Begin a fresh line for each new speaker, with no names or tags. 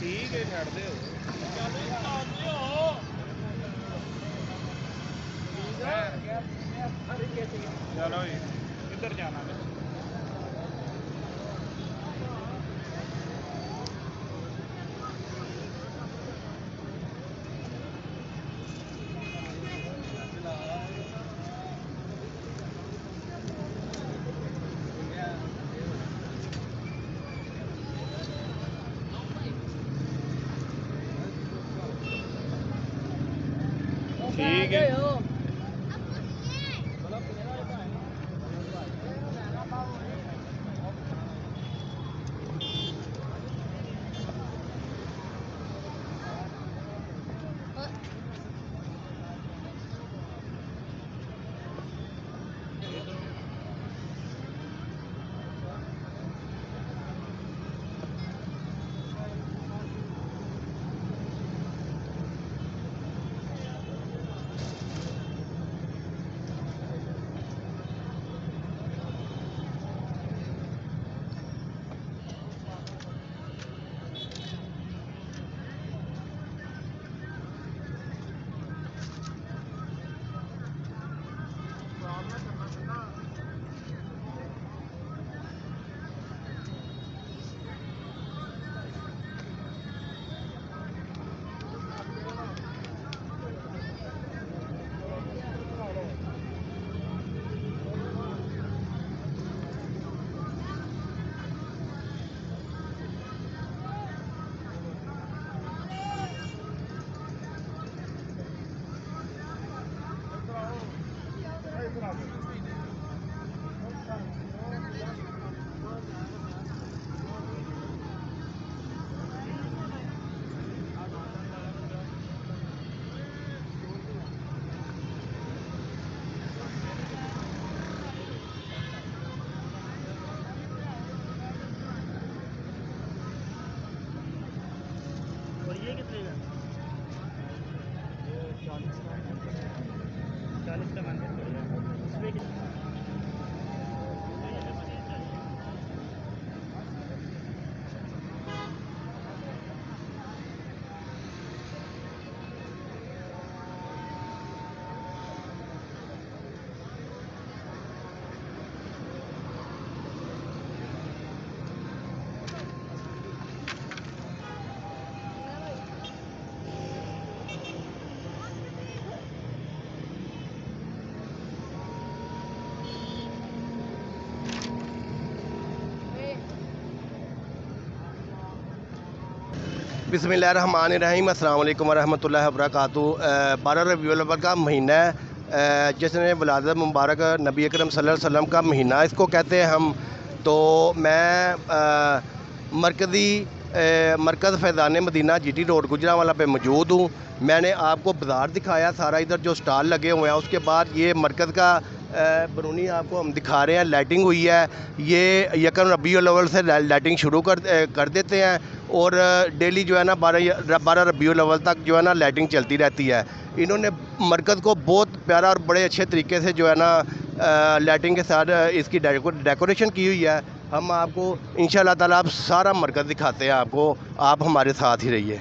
ठीक है छड़ दे चलो जी किधर जाना है ठीक है
और ये कितने का 40 का मान इसमें
बिस्मिल्लाहिर्रहमानिर्रहीम अस्सलाम वालेकुम वरहमतुल्लाहि वबरकातुहू। 12 रबीउल अव्वल का महीना है, जिसने विलादत मुबारक नबी अकरम सल्लल्लाहु अलैहि वसल्लम का महीना इसको कहते हैं हम। तो मैं मरकज़ फैज़ान मदीना GT रोड गुजरांवाला पे मौजूद हूँ। मैंने आपको बाज़ार दिखाया सारा, इधर जो स्टॉल लगे हुए हैं। उसके बाद ये मरकज़ का बरूनी आपको हम दिखा रहे हैं, लाइटिंग हुई है। ये यकम रबीउल अव्वल से लाइटिंग शुरू कर देते हैं और डेली जो है ना 12 रबीउल अव्वल तक जो है ना लाइटिंग चलती रहती है। इन्होंने मरकज़ को बहुत प्यारा और बड़े अच्छे तरीके से जो है ना लाइटिंग के साथ इसकी डेकोरेशन की हुई है। हम आपको इंशाअल्लाह ताला आप सारा मरकज़ दिखाते हैं आपको, आप हमारे साथ ही रहिए।